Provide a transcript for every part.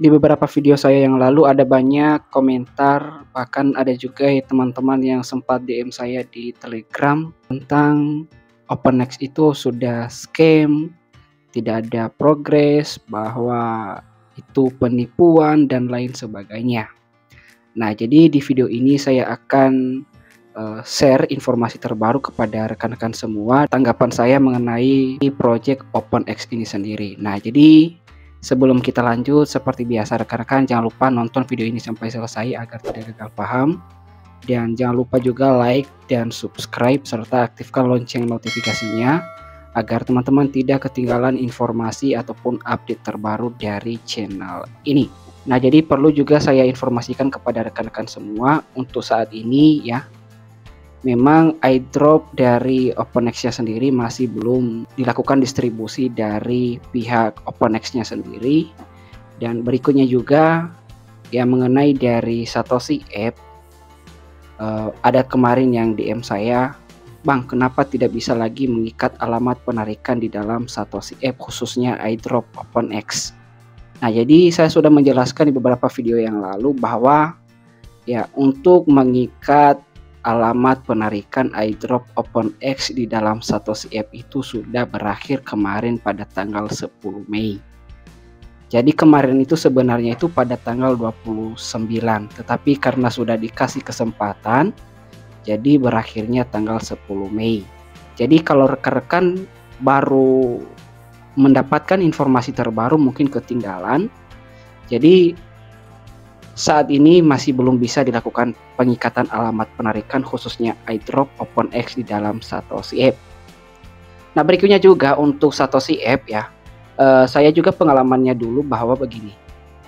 Di beberapa video saya yang lalu ada banyak komentar, bahkan ada juga teman-teman yang sempat DM saya di Telegram tentang OpenX itu sudah scam, tidak ada progres, bahwa itu penipuan dan lain sebagainya. Nah, jadi di video ini saya akan share informasi terbaru kepada rekan-rekan semua, tanggapan saya mengenai project OpenX ini sendiri. Nah, jadi sebelum kita lanjut, seperti biasa rekan-rekan jangan lupa nonton video ini sampai selesai agar tidak gagal paham. Dan jangan lupa juga like dan subscribe serta aktifkan lonceng notifikasinya agar teman-teman tidak ketinggalan informasi ataupun update terbaru dari channel ini. Nah, jadi perlu juga saya informasikan kepada rekan-rekan semua untuk saat ini ya. Memang airdrop dari OpenX-nya sendiri masih belum dilakukan distribusi dari pihak OpenX-nya sendiri. Dan berikutnya juga yang mengenai dari Satoshi App, ada kemarin yang DM saya, "Bang, kenapa tidak bisa lagi mengikat alamat penarikan di dalam Satoshi App khususnya airdrop OpenX?" Nah, jadi saya sudah menjelaskan di beberapa video yang lalu bahwa ya untuk mengikat alamat penarikan airdrop OpenX di dalam Satoshi App itu sudah berakhir kemarin pada tanggal 10 Mei. Jadi kemarin itu sebenarnya itu pada tanggal 29, tetapi karena sudah dikasih kesempatan, jadi berakhirnya tanggal 10 Mei. Jadi kalau rekan-rekan baru mendapatkan informasi terbaru mungkin ketinggalan. Jadi saat ini masih belum bisa dilakukan pengikatan alamat penarikan khususnya airdrop OpenX di dalam Satoshi App. Nah, berikutnya juga untuk Satoshi App ya, saya juga pengalamannya dulu bahwa begini.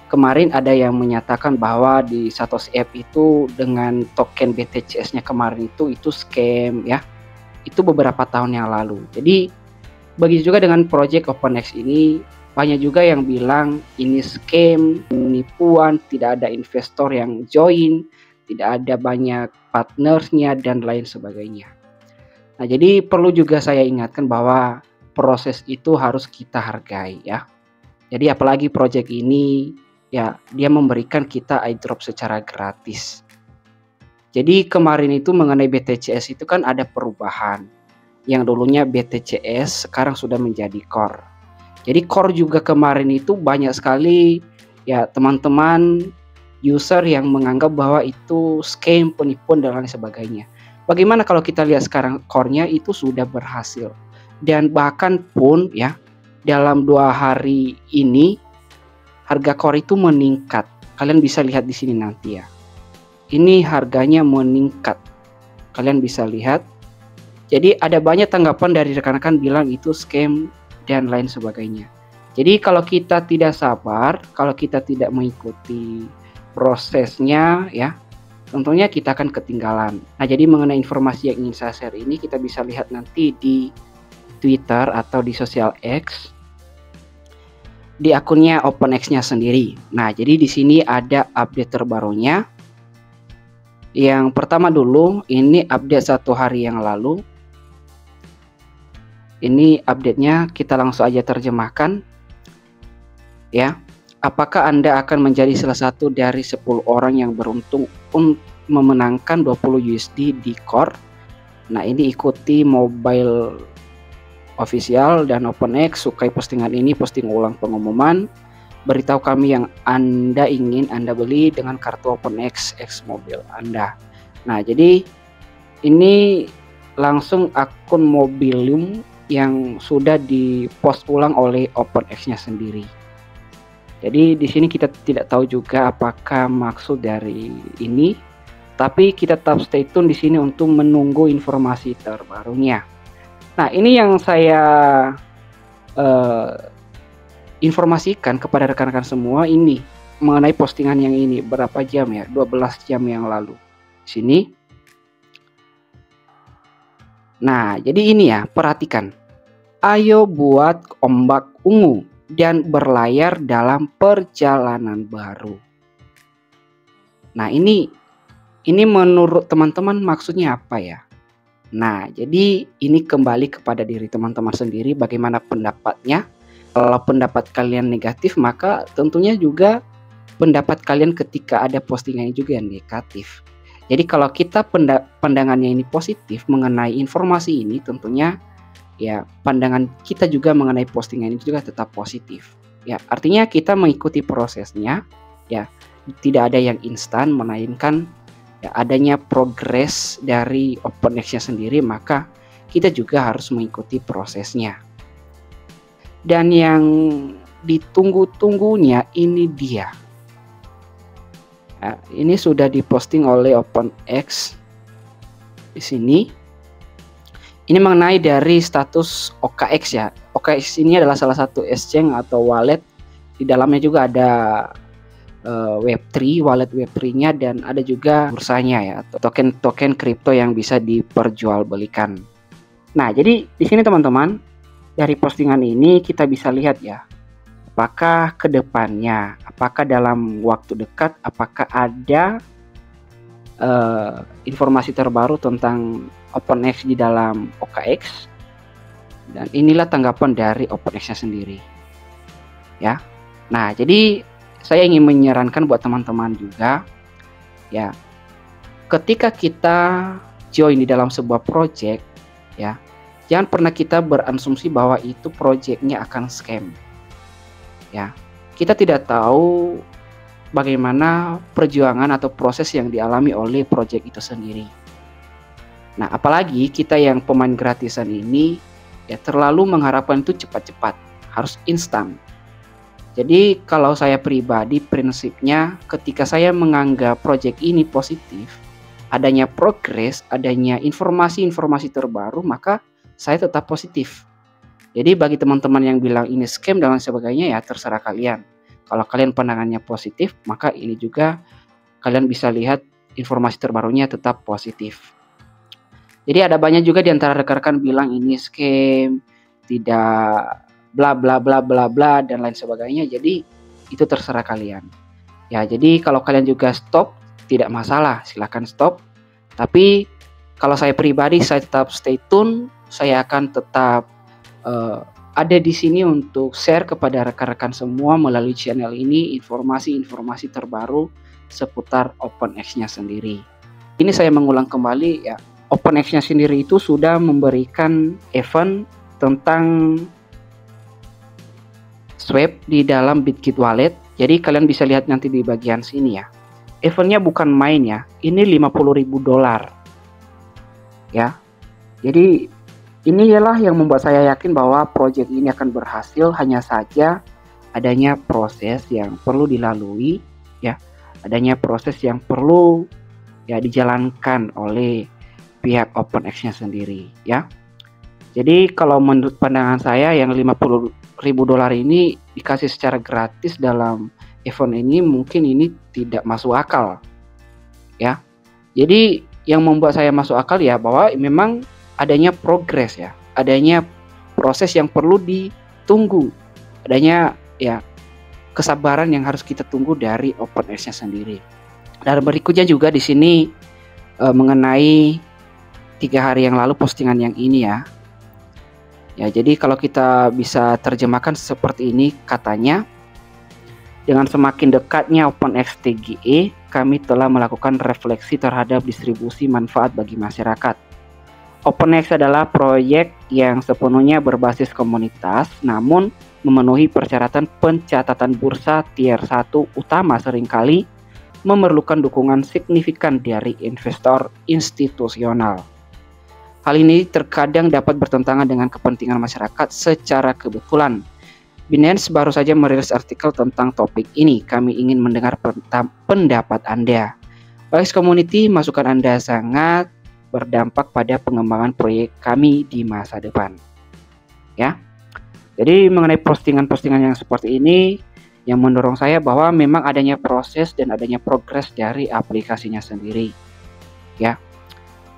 Kemarin ada yang menyatakan bahwa di Satoshi App itu dengan token BTCS-nya kemarin itu scam ya. Itu beberapa tahun yang lalu. Jadi begitu juga dengan project OpenX ini. Banyak juga yang bilang ini scam, penipuan, tidak ada investor yang join, tidak ada banyak partnersnya dan lain sebagainya. Nah, jadi perlu juga saya ingatkan bahwa proses itu harus kita hargai ya. Jadi apalagi project ini ya dia memberikan kita airdrop secara gratis. Jadi kemarin itu mengenai BTCS itu kan ada perubahan. Yang dulunya BTCS sekarang sudah menjadi core. Jadi core juga kemarin itu banyak sekali ya teman-teman user yang menganggap bahwa itu scam, penipuan dan lain sebagainya. Bagaimana kalau kita lihat sekarang core-nya itu sudah berhasil. Dan bahkan pun ya dalam 2 hari ini harga core itu meningkat. Kalian bisa lihat di sini nanti ya. Ini harganya meningkat. Kalian bisa lihat. Jadi ada banyak tanggapan dari rekan-rekan bilang itu scam dan lain sebagainya. Jadi kalau kita tidak sabar, kalau kita tidak mengikuti prosesnya ya, tentunya kita akan ketinggalan. Nah, jadi mengenai informasi yang ingin saya share ini kita bisa lihat nanti di Twitter atau di sosial X di akunnya OpenX-nya sendiri. Nah, jadi di sini ada update terbarunya. Yang pertama dulu, ini update 1 hari yang lalu. Ini update-nya, kita langsung aja terjemahkan ya. Apakah Anda akan menjadi salah satu dari 10 orang yang beruntung untuk memenangkan 20 USD di core? Nah, ini ikuti mobile official dan OpenX, sukai postingan ini, posting ulang pengumuman, beritahu kami yang Anda ingin Anda beli dengan kartu OpenX X mobil Anda. Nah, jadi ini langsung akun Mobilium yang sudah dipost ulang oleh OpenX-nya sendiri. Jadi di sini kita tidak tahu juga apakah maksud dari ini, tapi kita tetap stay tune di sini untuk menunggu informasi terbarunya. Nah, ini yang saya informasikan kepada rekan-rekan semua ini mengenai postingan yang ini berapa jam ya? 12 jam yang lalu. Di sini. Nah, jadi ini ya, perhatikan. Ayo buat ombak ungu dan berlayar dalam perjalanan baru. Nah, ini menurut teman-teman maksudnya apa ya? Nah, jadi ini kembali kepada diri teman-teman sendiri bagaimana pendapatnya. Kalau pendapat kalian negatif, maka tentunya juga pendapat kalian ketika ada postingannya juga yang negatif. Jadi kalau kita pandangannya ini positif mengenai informasi ini, tentunya ya pandangan kita juga mengenai postingan ini juga tetap positif. Ya, artinya kita mengikuti prosesnya, ya, tidak ada yang instan, melainkan ya, adanya progres dari OpenX-nya sendiri, maka kita juga harus mengikuti prosesnya. Dan yang ditunggu-tunggunya ini dia. Nah, ini sudah diposting oleh OpenX di sini. Ini mengenai dari status OKX ya. OKX ini adalah salah satu exchange atau wallet. Di dalamnya juga ada Web3, wallet Web3-nya, dan ada juga bursanya ya, token-token kripto yang bisa diperjualbelikan. Nah, jadi di sini teman-teman, dari postingan ini kita bisa lihat ya, apakah ke depannya, apakah dalam waktu dekat, apakah ada informasi terbaru tentang OpenX di dalam OKX. Dan inilah tanggapan dari OpenX-nya sendiri. Ya. Nah, jadi saya ingin menyarankan buat teman-teman juga ya, ketika kita join di dalam sebuah project ya, jangan pernah kita berasumsi bahwa itu projectnya akan scam. Ya, kita tidak tahu bagaimana perjuangan atau proses yang dialami oleh project itu sendiri. Nah, apalagi kita yang pemain gratisan ini ya terlalu mengharapkan itu cepat-cepat, harus instan. Jadi kalau saya pribadi prinsipnya ketika saya menganggap project ini positif, adanya progres, adanya informasi-informasi terbaru, maka saya tetap positif. Jadi bagi teman-teman yang bilang ini scam dan lain sebagainya, ya terserah kalian. Kalau kalian pandangannya positif, maka ini juga kalian bisa lihat informasi terbarunya tetap positif. Jadi ada banyak juga di antara rekan-rekan bilang ini scam, tidak bla bla bla bla bla dan lain sebagainya. Jadi itu terserah kalian. Ya, jadi kalau kalian juga stop tidak masalah, silahkan stop. Tapi kalau saya pribadi saya tetap stay tune, saya akan tetap ada di sini untuk share kepada rekan-rekan semua melalui channel ini informasi-informasi terbaru seputar OpenX-nya sendiri. Ini saya mengulang kembali ya, OpenX-nya sendiri itu sudah memberikan event tentang swap di dalam Bitkit Wallet. Jadi kalian bisa lihat nanti di bagian sini ya. Eventnya bukan main ya, ini $50.000 ya. Jadi inilah yang membuat saya yakin bahwa project ini akan berhasil, hanya saja adanya proses yang perlu dilalui ya. Adanya proses yang perlu ya dijalankan oleh pihak OpenX-nya sendiri ya. Jadi kalau menurut pandangan saya yang $50.000 ini dikasih secara gratis dalam event ini, mungkin ini tidak masuk akal ya. Jadi yang membuat saya masuk akal ya bahwa memang adanya progres ya, adanya proses yang perlu ditunggu, adanya ya kesabaran yang harus kita tunggu dari OpenX-nya sendiri. Dan berikutnya juga di sini mengenai 3 hari yang lalu postingan yang ini ya. Ya, jadi kalau kita bisa terjemahkan seperti ini katanya, dengan semakin dekatnya OpenX TGE, kami telah melakukan refleksi terhadap distribusi manfaat bagi masyarakat. OpenX adalah proyek yang sepenuhnya berbasis komunitas, namun memenuhi persyaratan pencatatan bursa tier 1 utama seringkali memerlukan dukungan signifikan dari investor institusional. Hal ini terkadang dapat bertentangan dengan kepentingan masyarakat secara kebetulan. Binance baru saja merilis artikel tentang topik ini. Kami ingin mendengar pendapat Anda. OpenX Community, masukan Anda sangat berdampak pada pengembangan proyek kami di masa depan. Ya. Jadi mengenai postingan-postingan yang seperti ini yang mendorong saya bahwa memang adanya proses dan adanya progres dari aplikasinya sendiri. Ya.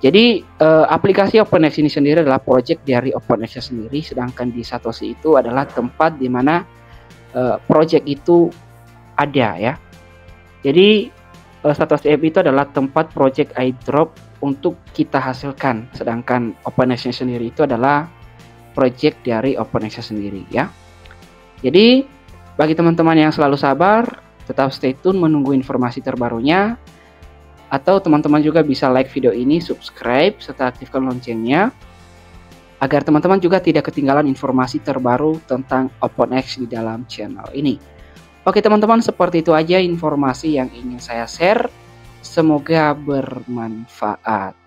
Jadi aplikasi OpenX ini sendiri adalah project dari OpenX sendiri, sedangkan di Satoshi itu adalah tempat di mana project itu ada ya. Jadi Satoshi App itu adalah tempat project airdrop untuk kita hasilkan, sedangkan OpenX sendiri itu adalah project dari OpenX sendiri ya. Jadi bagi teman-teman yang selalu sabar, Tetap stay tune menunggu informasi terbarunya. Atau teman-teman juga bisa like video ini, subscribe, serta aktifkan loncengnya agar teman-teman juga tidak ketinggalan informasi terbaru tentang OpenX di dalam channel ini. Oke teman-teman, seperti itu aja informasi yang ingin saya share. Semoga bermanfaat.